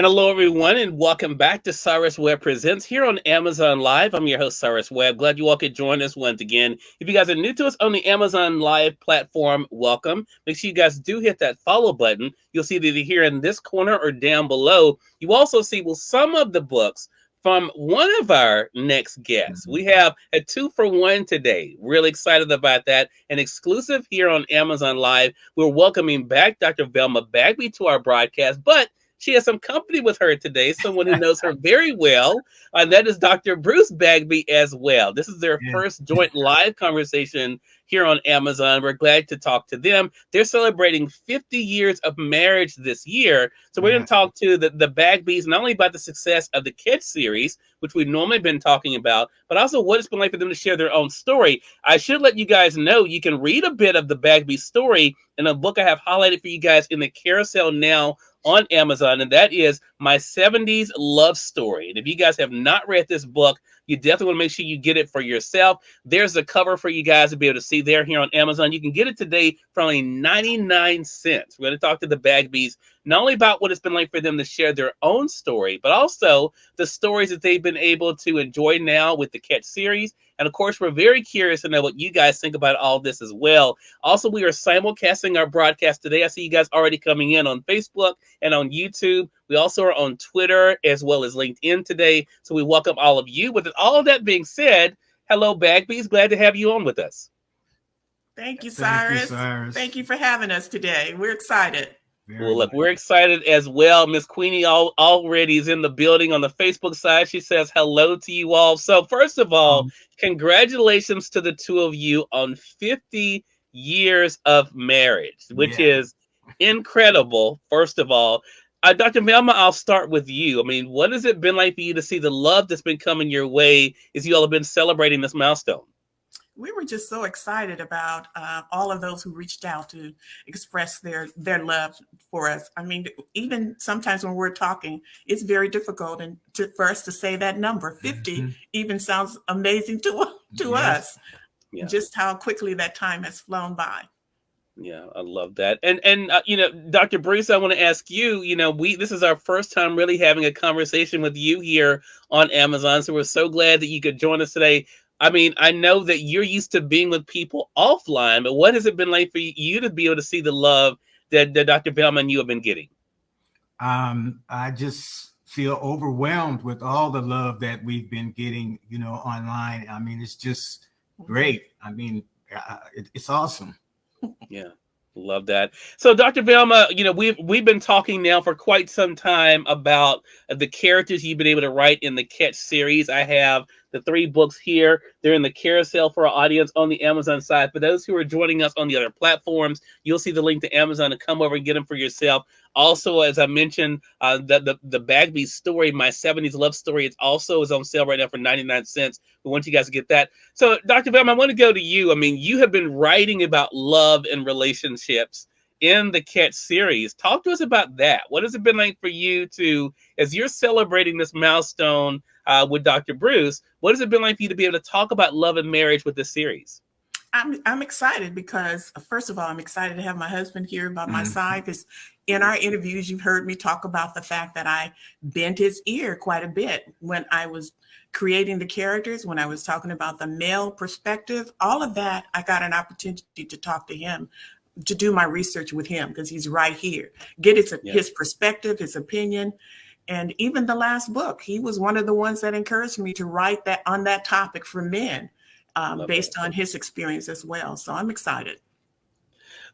And hello, everyone, and welcome back to Cyrus Webb Presents here on Amazon Live. I'm your host, Cyrus Webb. Glad you all could join us once again. If you guys are new to us on the Amazon Live platform, welcome. Make sure you guys do hit that follow button. You'll see that either here in this corner or down below. You also see some of the books from one of our next guests. We have a 2-for-1 today. Really excited about that. An exclusive here on Amazon Live. We're welcoming back Dr. Velma Bagby to our broadcast, but she has some company with her today, someone who knows her very well, and that is Dr. Bruce Bagby as well. This is their first joint live conversation here on Amazon. We're glad to talk to them. They're celebrating 50 years of marriage this year. So we're going to talk to the Bagbys, not only about the success of the kids series, which we've normally been talking about, but also what it's been like for them to share their own story. I should let you guys know you can read a bit of the Bagby story in a book I have highlighted for you guys in the carousel now on Amazon, and that is My 70s Love Story. And if you guys have not read this book, you definitely want to make sure you get it for yourself. There's a cover for you guys to be able to see there here on Amazon. You can get it today for only 99 cents. We're going to talk to the Bagbys not only about what it's been like for them to share their own story, but also the stories that they've been able to enjoy now with the Catch series. And of course, we're very curious to know what you guys think about all this as well. Also, we are simulcasting our broadcast today. I see you guys already coming in on Facebook and on YouTube. We also are on Twitter as well as LinkedIn today. So we welcome all of you. With all of that being said, hello, Bagby's. Glad to have you on with us. Thank you, Cyrus. Thank you for having us today. We're excited. Well, look, we're excited as well. Miss Queenie already is in the building on the Facebook side. She says hello to you all. So first of all, congratulations to the two of you on 50 years of marriage, which is incredible, first of all. Dr. Velma, I'll start with you. I mean, what has it been like for you to see the love that's been coming your way as you all have been celebrating this milestone? We were just so excited about all of those who reached out to express their love for us. I mean, even sometimes when we're talking, it's very difficult for us to say that number. 50 even sounds amazing to us. Yeah. Just how quickly that time has flown by. Yeah, I love that. And Dr. Bruce, I want to ask you, this is our first time really having a conversation with you here on Amazon. So we're so glad that you could join us today. I mean, I know that you're used to being with people offline, but what has it been like for you to be able to see the love that Dr. Velma and you have been getting? I just feel overwhelmed with all the love that we've been getting, online. I mean, it's just great. I mean, it's awesome. Yeah. Love that. So, Dr. Velma, we've been talking now for quite some time about the characters you've been able to write in the Catch series. I have the 3 books here. They're in the carousel for our audience on the Amazon side. For those who are joining us on the other platforms, you'll see the link to Amazon to come over and get them for yourself. Also, as I mentioned, the Bagby story, My 70s Love Story, it's also is on sale right now for 99 cents. We want you guys to get that. So, Dr. Velma, I want to go to you. I mean, you have been writing about love and relationships in the Catch series. Talk to us about that. What has it been like for you to, as you're celebrating this milestone with Dr. Bruce, what has it been like for you to be able to talk about love and marriage with this series? I'm excited because, first of all, I'm excited to have my husband here by my side, because in our interviews, you've heard me talk about the fact that I bent his ear quite a bit when I was creating the characters, when I was talking about the male perspective, all of that. I got an opportunity to talk to him, to do my research with him, because he's right here, get his perspective, his opinion. And even the last book, he was one of the ones that encouraged me to write that on that topic for men, based on his experience as well. So I'm excited.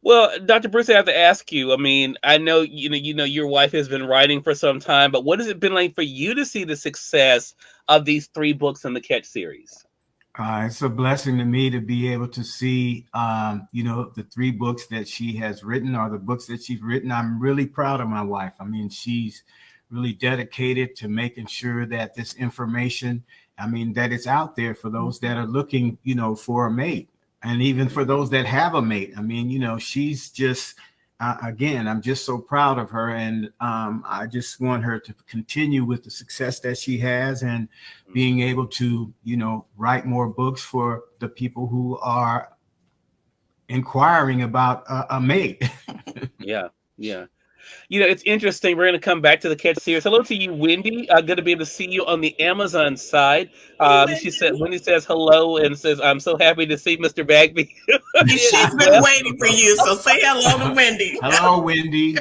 Well, Dr. Bruce, I have to ask you. I mean, I know your wife has been writing for some time, but what has it been like for you to see the success of these 3 books in the Catch series? It's a blessing to me to be able to see, the 3 books that she has written, or the books that she's written. I'm really proud of my wife. I mean, she's really dedicated to making sure that this information, that it's out there for those that are looking, for a mate, and even for those that have a mate. She's just, again, I'm just so proud of her. And I just want her to continue with the success that she has, and being able to, write more books for the people who are inquiring about a mate. Yeah. It's interesting. We're going to come back to the catch series. Hello to you, Wendy. Good to be able to see you on the Amazon side. Wendy says hello and says, I'm so happy to see Mr. Bagby. She's been waiting for you, so say hello to Wendy. Hello, Wendy.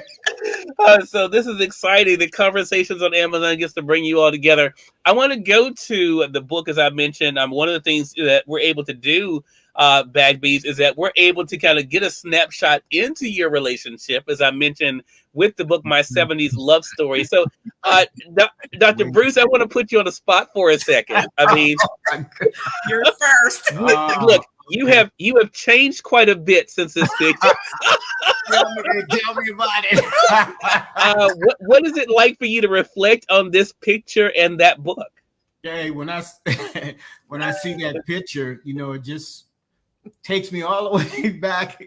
So this is exciting. The Conversations on Amazon gets to bring you all together. I want to go to the book, as I mentioned. One of the things that we're able to do, Bagby's, is that we're able to kind of get a snapshot into your relationship, as I mentioned, with the book, My 70s Love Story. So, Dr. Bruce, I want to put you on the spot for a second. I mean, you're first. Look, you have changed quite a bit since this picture. Tell me about it. What is it like for you to reflect on this picture and that book? Hey, when I see that picture, it just takes me all the way back,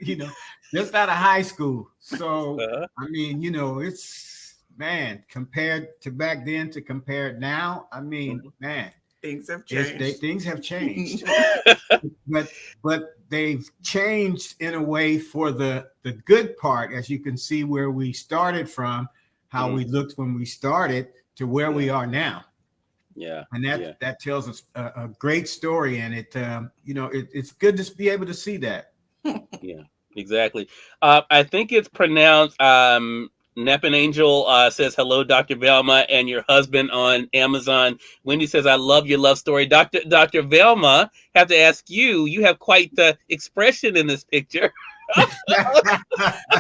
just out of high school. So, I mean, it's, man, compared to back then to compared now, I mean, man. Things have changed. Things have changed. but they've changed in a way for the good part, as you can see where we started from, how we looked when we started to where we are now. Yeah. And that tells us a great story, and it's good to be able to see that. Yeah, exactly. I think it's pronounced Nappin Angel says hello, Dr. Velma, and your husband on Amazon. Wendy says, I love your love story. Dr. Velma, have to ask you, you have quite the expression in this picture.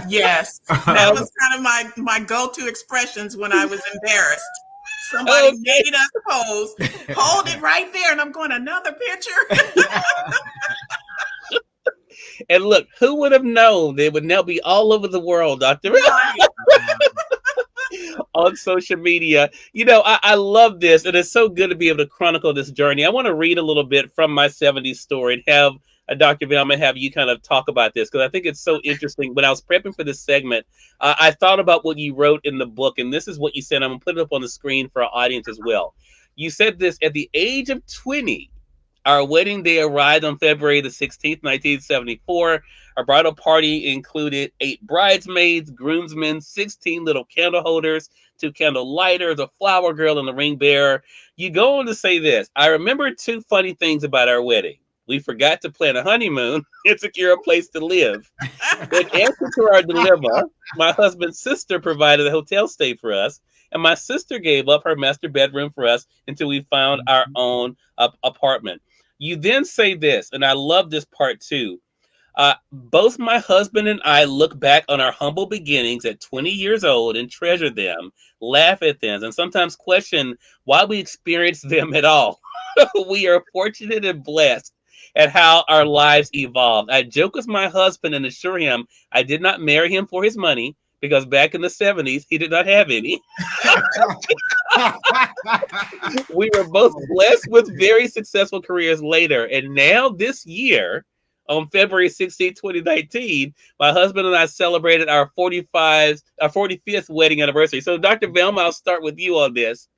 Yes, that was kind of my go-to expressions when I was embarrassed. Somebody made us pose, hold it right there, and I'm going, another picture. And look, who would have known they would now be all over the world, Dr. on social media. I love this, and it's so good to be able to chronicle this journey. I want to read a little bit from my 70s story and have Dr. Velma have you kind of talk about this, because I think it's so interesting. When I was prepping for this segment, I thought about what you wrote in the book, and this is what you said. I'm going to put it up on the screen for our audience as well. You said this: at the age of 20, our wedding day arrived on February the 16th, 1974. Our bridal party included 8 bridesmaids, groomsmen, 16 little candle holders, 2 candle lighters, a flower girl, and a ring bearer. You go on to say this: I remember 2 funny things about our wedding. We forgot to plan a honeymoon and secure a place to live. In answer to our dilemma, my husband's sister provided a hotel stay for us, and my sister gave up her master bedroom for us until we found our own apartment. You then say this, and I love this part too. Both my husband and I look back on our humble beginnings at 20 years old and treasure them, laugh at them, and sometimes question why we experienced them at all. We are fortunate and blessed at how our lives evolved. I joke with my husband and assure him I did not marry him for his money, because back in the 70s, he did not have any. We were both blessed with very successful careers later. And now this year, on February 16, 2019, my husband and I celebrated our 45th wedding anniversary. So Dr. Velma, I'll start with you on this.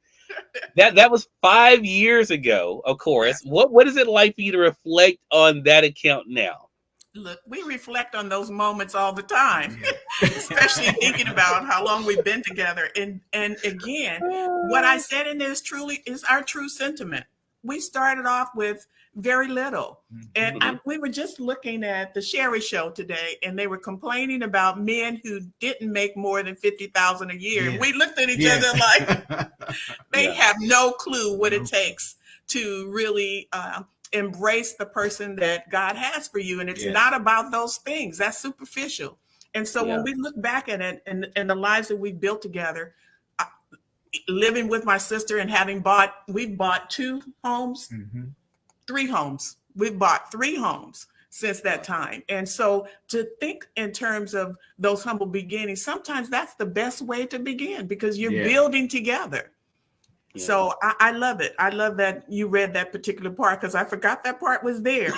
That was 5 years ago, of course. What is it like for you to reflect on that account now? Look, we reflect on those moments all the time, especially thinking about how long we've been together. And again, what I said in this truly is our true sentiment. We started off with very little. And we were just looking at the Sherry show today, and they were complaining about men who didn't make more than $50,000 a year. Yeah. We looked at each other like they have no clue what it takes to really embrace the person that God has for you. And it's not about those things. That's superficial. And so when we look back at it and the lives that we built together, living with my sister and we've bought 2 homes, 3 homes. We've bought 3 homes since that time. And so to think in terms of those humble beginnings, sometimes that's the best way to begin, because you're building together. Yeah. So I love it. I love that you read that particular part, because I forgot that part was there.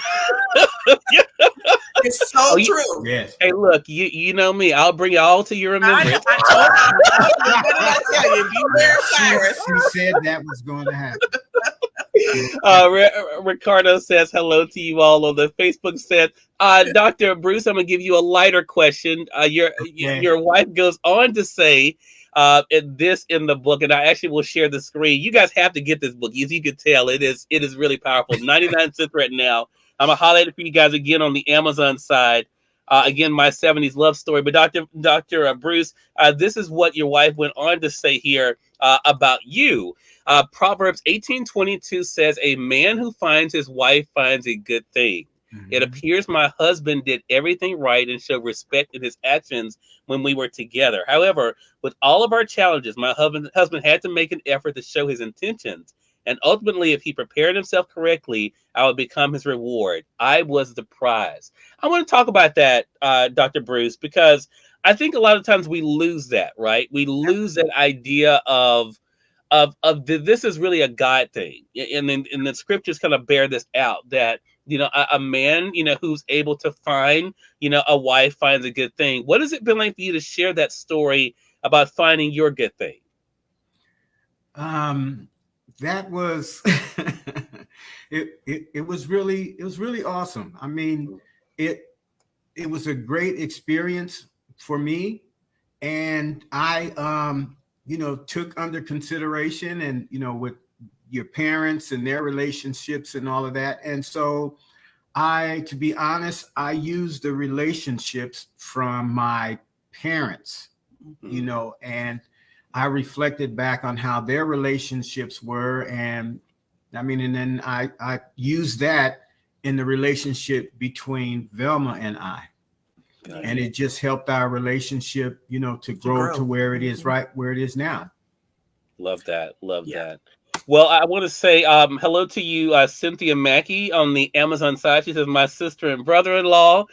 It's so true. Yes. Hey, look, you know me. I'll bring it all to your remembrance. What did I tell you? Beware, Cyrus. She said that was going to happen. Ricardo says hello to you all on the Facebook. Said, Dr. Bruce, I'm gonna give you a lighter question. Your wife goes on to say, in the book, and I actually will share the screen. You guys have to get this book. As you can tell, it is really powerful. 99 cents right now. I'm gonna highlight it for you guys again on the Amazon side. Again, my 70s love story. But Dr. Bruce, this is what your wife went on to say here about you. Proverbs 18:22 says, "A man who finds his wife finds a good thing. It appears my husband did everything right and showed respect in his actions when we were together. However, with all of our challenges, my husband had to make an effort to show his intentions. And ultimately, if he prepared himself correctly, I would become his reward. I was the prize." I want to talk about that, Dr. Bruce, because I think a lot of times we lose that, right? We lose that idea of this is really a God thing, and then the scriptures kind of bear this out, that a man who's able to find a wife finds a good thing. What has it been like for you to share that story about finding your good thing? That was it was really awesome. I mean, it was a great experience for me, and I took under consideration, and with your parents and their relationships and all of that. And so to be honest, I used the relationships from my parents, and I reflected back on how their relationships were. And then I used that in the relationship between Velma and I. And it just helped our relationship, to grow to where it is, right where it is now. Love that. Love that. Well, I want to say hello to you, Cynthia Mackey on the Amazon side. She says, my sister and brother-in-law.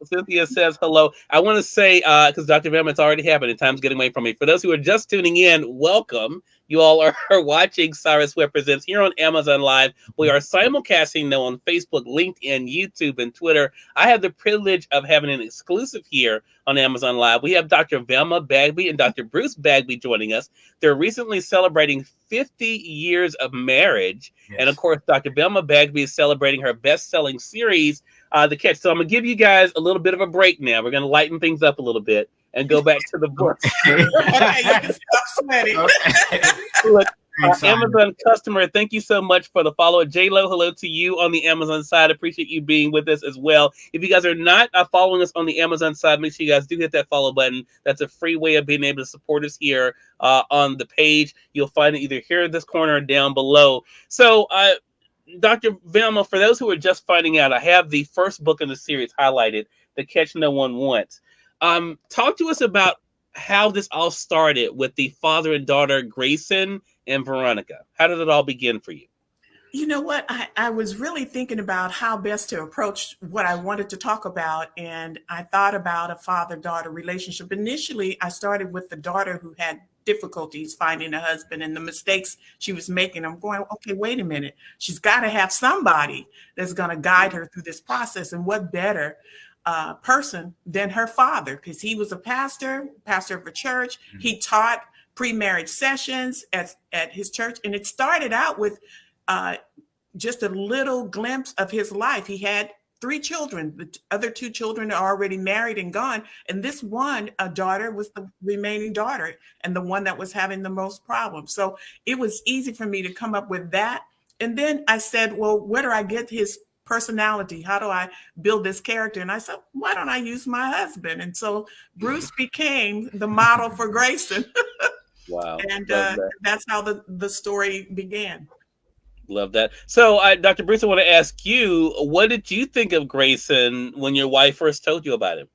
Cynthia says hello. I want to say, because Dr. Velma, it's already happened and time's getting away from me. For those who are just tuning in, welcome. You all are watching Cyrus Webb Presents here on Amazon Live. We are simulcasting now on Facebook, LinkedIn, YouTube, and Twitter. I have the privilege of having an exclusive here on Amazon Live. We have Dr. Velma Bagby and Dr. Bruce Bagby joining us. They're recently celebrating 50 years of marriage. Yes. And of course, Dr. Velma Bagby is celebrating her best-selling series, The Catch. So I'm going to give you guys a little bit of a break now. We're going to lighten things up a little bit and go back to the book. Stop sweating. Look, Amazon customer, thank you so much for the follow. J-Lo, hello to you on the Amazon side. Appreciate you being with us as well. If you guys are not following us on the Amazon side, make sure you guys do hit that follow button. That's a free way of being able to support us here on the page. You'll find it either here in this corner or down below. So, Dr. Velma, for those who are just finding out, I have the first book in the series highlighted, The Catch No One Wants. Talk to us about how this all started with the father and daughter, Grayson and Veronica. How did it all begin for you? You know what? I was really thinking about how best to approach what I wanted to talk about. And I thought about a father-daughter relationship. Initially, I started with the daughter who had difficulties finding a husband and the mistakes she was making. I'm going, okay, wait a minute. She's got to have somebody that's going to guide her through this process. And what better person than her father, because he was a pastor of a church. Mm-hmm. He taught pre-marriage sessions at his church. And it started out with just a little glimpse of his life. He had 3 children. The other 2 children are already married and gone. And this one, a daughter, was the remaining daughter and the one that was having the most problems. So it was easy for me to come up with that. And then I said, well, where do I get his personality? How do I build this character? And I said, why don't I use my husband? And so Bruce became the model for Grayson. Wow. And that's how the story began. Love that. So, Dr. Bruce, I want to ask you, what did you think of Grayson when your wife first told you about him?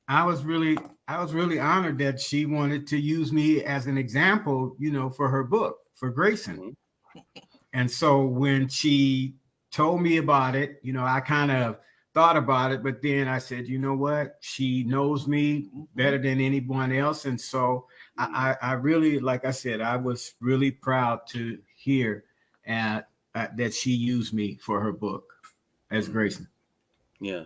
I was really honored that she wanted to use me as an example, for her book, for Grayson. Mm-hmm. And so when she told me about it, I kind of thought about it, but then I said, you know what? She knows me better than anyone else. And so I really, like I said, I was really proud to hear that she used me for her book as Grayson. Yeah.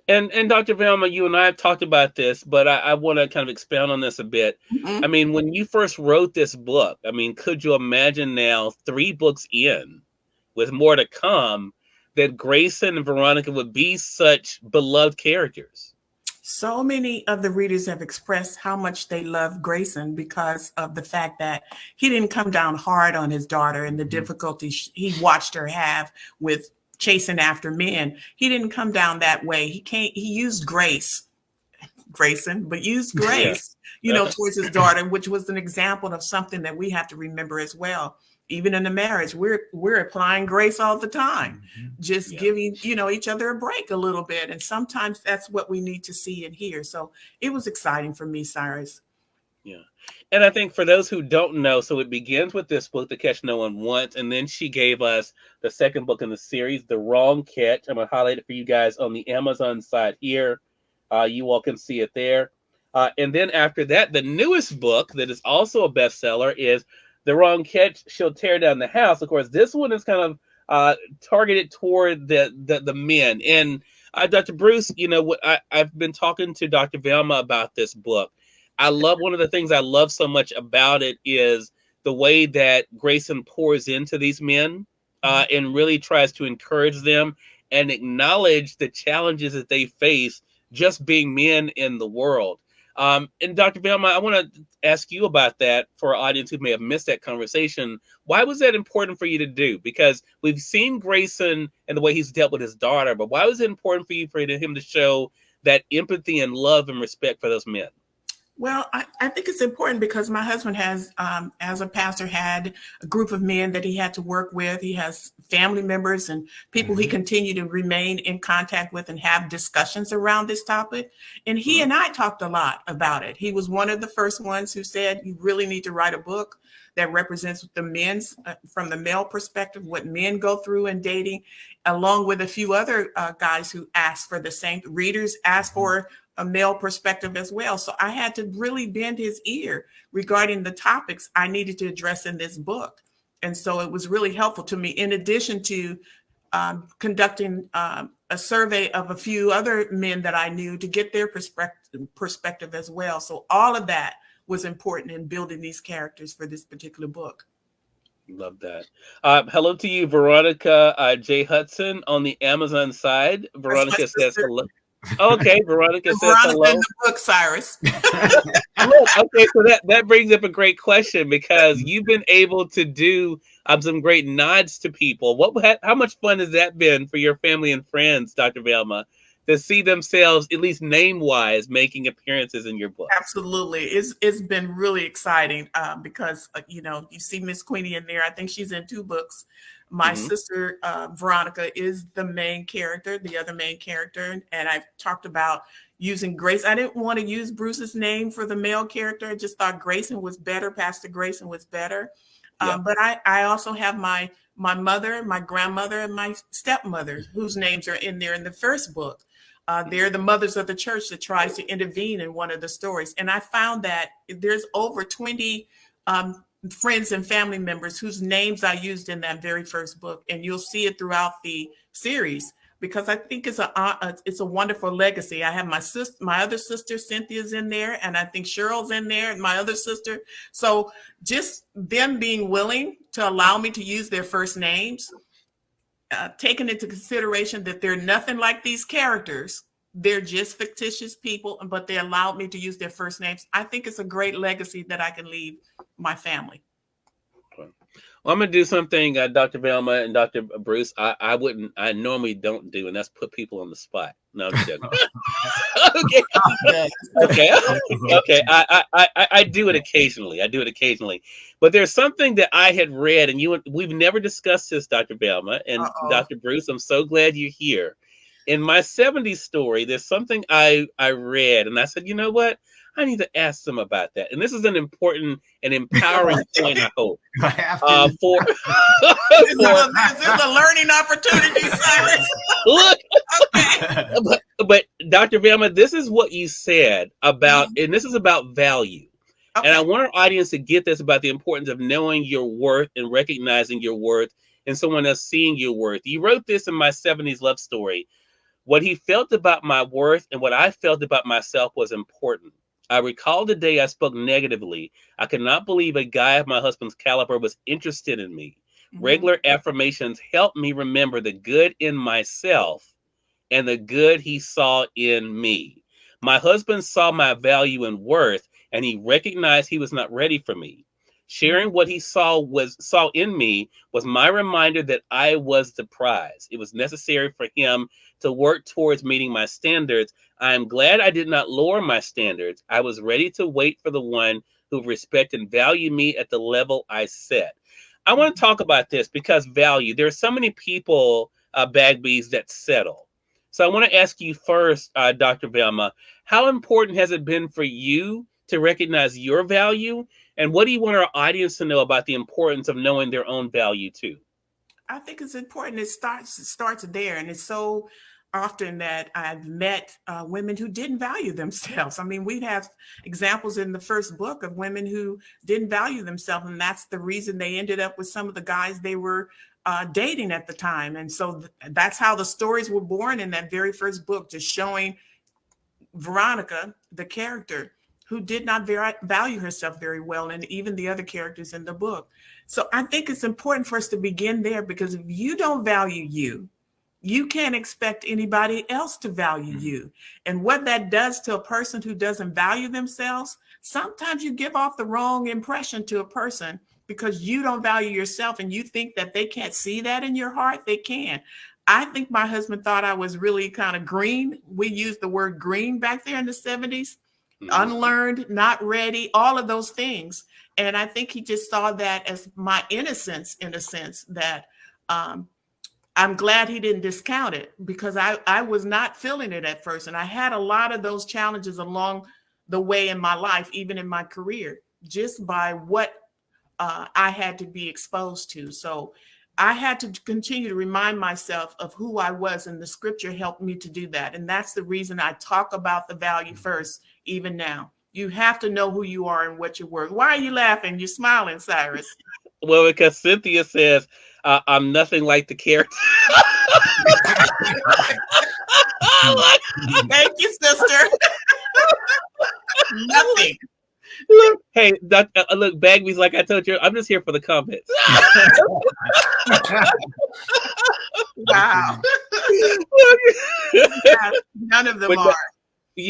And Dr. Velma, you and I have talked about this, but I want to kind of expound on this a bit. I Mhm. mean, when you first wrote this book, I mean, could you imagine now, 3 books in, with more to come, that Grayson and Veronica would be such beloved characters? So many of the readers have expressed how much they love Grayson because of the fact that he didn't come down hard on his daughter and the difficulties he watched her have with chasing after men. He didn't come down that way. He used grace, Grayson, but used Yeah. grace, towards his daughter, which was an example of something that we have to remember as well. Even in the marriage, we're applying grace all the time, just Yeah. giving each other a break a little bit, and sometimes that's what we need to see and hear. So it was exciting for me, Cyrus. Yeah. And I think for those who don't know, so it begins with this book, The Catch No One Wants, and then she gave us the second book in the series, The Wrong Catch. I'm going to highlight it for you guys on the Amazon side here. You all can see it there. And then after that, the newest book that is also a bestseller is The Wrong Catch, She'll Tear Down the House. Of course, this one is kind of targeted toward the men. And Dr. Bruce, I've been talking to Dr. Velma about this book. One of the things I love so much about it is the way that Grayson pours into these men and really tries to encourage them and acknowledge the challenges that they face just being men in the world. And Dr. Velma, I want to ask you about that for our audience who may have missed that conversation. Why was that important for you to do? Because we've seen Grayson and the way he's dealt with his daughter, but why was it important for him to show that empathy and love and respect for those men? Well, I think it's important because my husband has, as a pastor, had a group of men that he had to work with. He has family members and people he continue to remain in contact with and have discussions around this topic. And he and I talked a lot about it. He was one of the first ones who said, you really need to write a book that represents the men's, from the male perspective, what men go through in dating, along with a few other guys who asked for the same, readers asked for a male perspective as well. So I had to really bend his ear regarding the topics I needed to address in this book. And so it was really helpful to me, in addition to conducting a survey of a few other men that I knew to get their perspective as well. So all of that was important in building these characters for this particular book. Love that. Hello to you, Veronica J. Hudson on the Amazon side. Veronica says hello. Okay, Veronica says hello. In the book, Cyrus. Okay, so that brings up a great question, because you've been able to do some great nods to people. How much fun has that been for your family and friends, Dr. Velma, to see themselves, at least name-wise, making appearances in your book? Absolutely. It's been really exciting because, you see Miss Queenie in there. I think she's in 2 books. My sister, Veronica, is the main character, the other main character. And I've talked about using Grace. I didn't want to use Bruce's name for the male character. I just thought Grayson was better. Pastor Grayson was better. But I also have my mother, my grandmother, and my stepmother, whose names are in there in the first book. They're the mothers of the church that tries to intervene in one of the stories. And I found that there's over 20 friends and family members whose names I used in that very first book. And you'll see it throughout the series, because I think it's a wonderful legacy. I have my other sister, Cynthia's in there, and I think Cheryl's in there, and my other sister. So just them being willing to allow me to use their first names, taking into consideration that they're nothing like these characters. They're just fictitious people, but they allowed me to use their first names. I think it's a great legacy that I can leave my family. Well, I'm going to do something, Dr. Velma and Dr. Bruce, I normally don't do, and that's put people on the spot. No, I'm just joking. Okay. I do it occasionally. But there's something that I had read, and we've never discussed this, Dr. Velma and Dr. Bruce. I'm so glad you're here. In my 70s story, there's something I read, and I said, you know what? I need to ask them about that. And this is an important and empowering point, I hope. This is a learning opportunity, Cyrus. Look, but Dr. Velma, this is what you said about, and this is about value. Okay. And I want our audience to get this about the importance of knowing your worth and recognizing your worth and someone else seeing your worth. You wrote this in my 70s love story. What he felt about my worth and what I felt about myself was important. I recall the day I spoke negatively. I could not believe a guy of my husband's caliber was interested in me. Regular affirmations helped me remember the good in myself and the good he saw in me. My husband saw my value and worth, and he recognized he was not ready for me. Sharing what he saw in me was my reminder that I was the prize. It was necessary for him to work towards meeting my standards. I am glad I did not lower my standards. I was ready to wait for the one who respect and value me at the level I set. I want to talk about this because value. There are so many people, Bagbies, that settle. So I want to ask you first, Dr. Velma, how important has it been for you to recognize your value? And what do you want our audience to know about the importance of knowing their own value too? I think it's important. It starts there. And it's so often that I've met women who didn't value themselves. I mean, we have examples in the first book of women who didn't value themselves. And that's the reason they ended up with some of the guys they were dating at the time. And so that's how the stories were born in that very first book, just showing Veronica, the character, who did not value herself very well, and even the other characters in the book. So I think it's important for us to begin there, because if you don't value you, you can't expect anybody else to value you. And what that does to a person who doesn't value themselves, sometimes you give off the wrong impression to a person because you don't value yourself and you think that they can't see that in your heart. They can. I think my husband thought I was really kind of green. We used the word green back there in the 70s. Unlearned, not ready, all of those things. And I think he just saw that as my innocence, in a sense, that I'm glad he didn't discount it, because I was not feeling it at first. And I had a lot of those challenges along the way in my life, even in my career, just by what I had to be exposed to. So I had to continue to remind myself of who I was, and the scripture helped me to do that. And that's the reason I talk about the value first, even now. You have to know who you are and what you're worth. Why are you laughing? You're smiling, Cyrus. Well, because Cynthia says, I'm nothing like the character. Thank you, sister. Nothing. Look, hey, look, Bagby's like I told you, I'm just here for the comments. Wow. None of them are.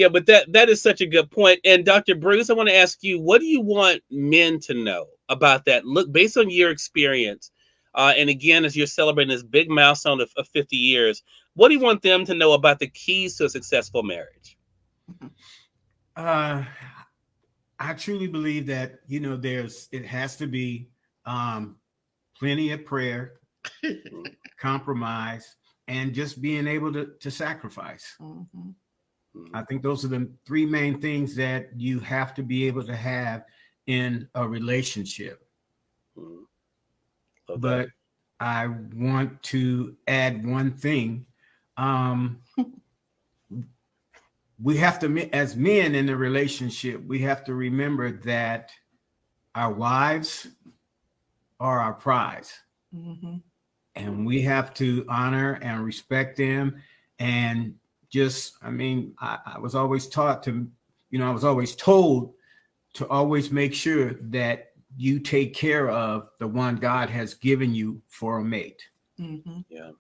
But that is such a good point. And Dr. Bruce, I want to ask you, what do you want men to know about that? Look, based on your experience, and again, as you're celebrating this big milestone of 50 years, what do you want them to know about the keys to a successful marriage? I truly believe that, it has to be plenty of prayer, compromise, and just being able to sacrifice. I think those are the three main things that you have to be able to have in a relationship. Okay. But I want to add one thing. We have to, as men in a relationship, we have to remember that our wives are our prize. And we have to honor and respect them. And I was always taught to, I was always told to always make sure that you take care of the one God has given you for a mate. Yeah.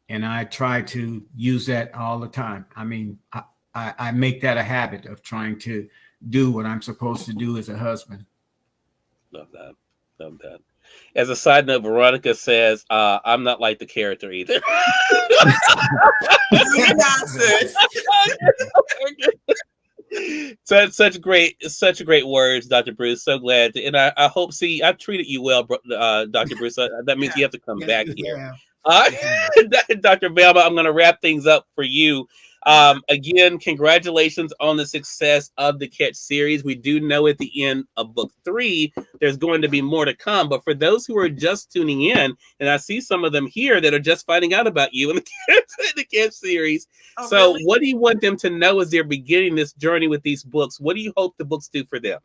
And I try to use that all the time. I make that a habit of trying to do what I'm supposed to do as a husband. Love that. Love that. As a side note, Veronica says, I'm not like the character either. Such great words, Dr. Bruce. So glad. And I hope, I've treated you well, Dr. Bruce. That means you have to come back here. Dr. Velma, I'm going to wrap things up for you. Again, congratulations on the success of the Catch series. We do know at the end of book 3, there's going to be more to come. But for those who are just tuning in, and I see some of them here that are just finding out about you in the Catch series. Oh, so really? What do you want them to know as they're beginning this journey with these books? What do you hope the books do for them?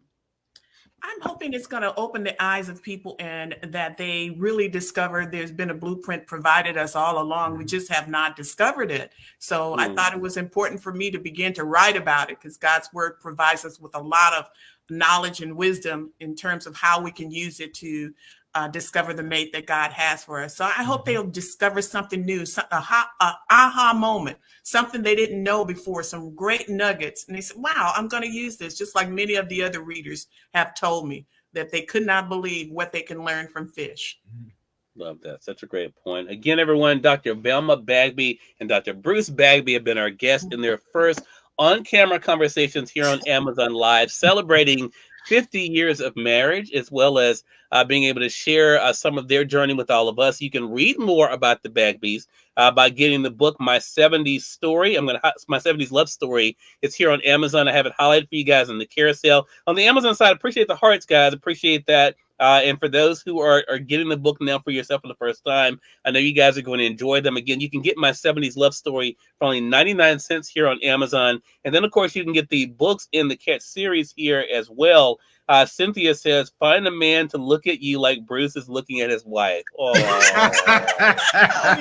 I'm hoping it's going to open the eyes of people and that they really discover there's been a blueprint provided us all along. We just have not discovered it. So I thought it was important for me to begin to write about it because God's word provides us with a lot of knowledge and wisdom in terms of how we can use it to discover the mate that God has for us. So I hope they'll discover something new, a aha moment, something they didn't know before, some great nuggets. And they said, wow, I'm going to use this, just like many of the other readers have told me that they could not believe what they can learn from fish. Love that. Such a great point. Again, everyone, Dr. Velma Bagby and Dr. Bruce Bagby have been our guests in their first on-camera conversations here on Amazon Live, celebrating 50 years of marriage, as well as being able to share some of their journey with all of us. You can read more about the Bagbys by getting the book, My 70s Story. My 70s Love Story. It's here on Amazon. I have it highlighted for you guys in the carousel. On the Amazon side, appreciate the hearts, guys. Appreciate that. And for those who are getting the book now for yourself for the first time, I know you guys are going to enjoy them. Again, you can get My 70s Love Story for only 99 cents here on Amazon. And then, of course, you can get the books in the Cat series here as well. Cynthia says, find a man to look at you like Bruce is looking at his wife. Oh,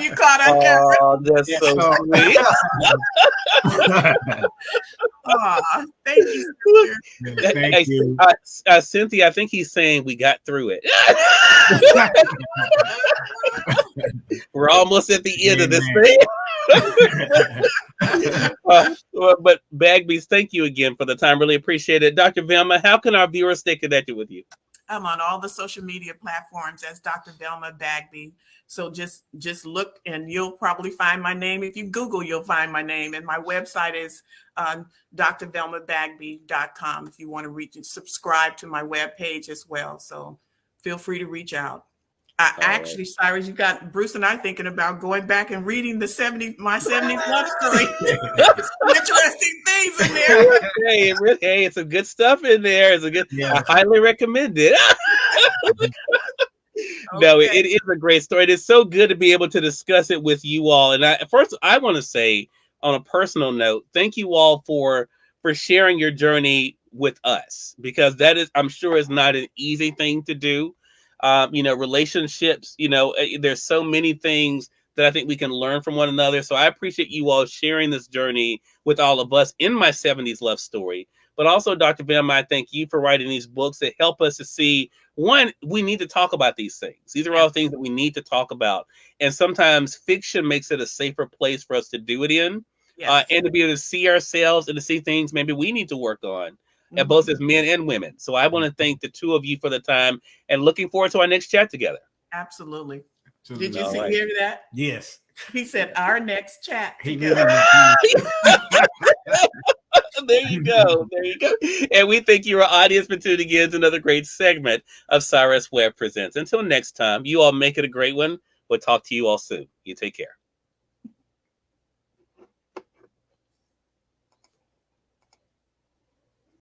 you caught on camera. Oh, that's so sweet. Thank you. Thank you. Cynthia, I think he's saying we got through it. We're almost at the end of this thing. But Bagby's, thank you again for the time. Really appreciate it. Dr. Velma, how can our viewers stay connected with you? I'm on all the social media platforms as Dr. Velma Bagby. So just look and you'll probably find my name. If you Google, you'll find my name. And my website is drvelmabagby.com if you want to reach and subscribe to my webpage as well. So feel free to reach out. Actually, Cyrus, you got Bruce and I thinking about going back and reading my 70s love story. Some interesting things in there. Hey, it's some good stuff in there. I highly recommend it. No, it is a great story. It is so good to be able to discuss it with you all. And I want to say, on a personal note, thank you all for sharing your journey with us, because that is, I'm sure, is not an easy thing to do. Relationships, there's so many things that I think we can learn from one another. So I appreciate you all sharing this journey with all of us in My 70s Love Story. But also, Dr. Velma, I thank you for writing these books that help us to see, one, we need to talk about these things. These are all things that we need to talk about. And sometimes fiction makes it a safer place for us to do it in, and to be able to see ourselves and to see things maybe we need to work on. And both as men and women. So I want to thank the two of you for the time and looking forward to our next chat together. Absolutely. Did you hear that? Yes. He said our next chat. There you go. And we thank you, our audience, for tuning in to another great segment of Cyrus Webb Presents. Until next time, you all make it a great one. We'll talk to you all soon. You take care.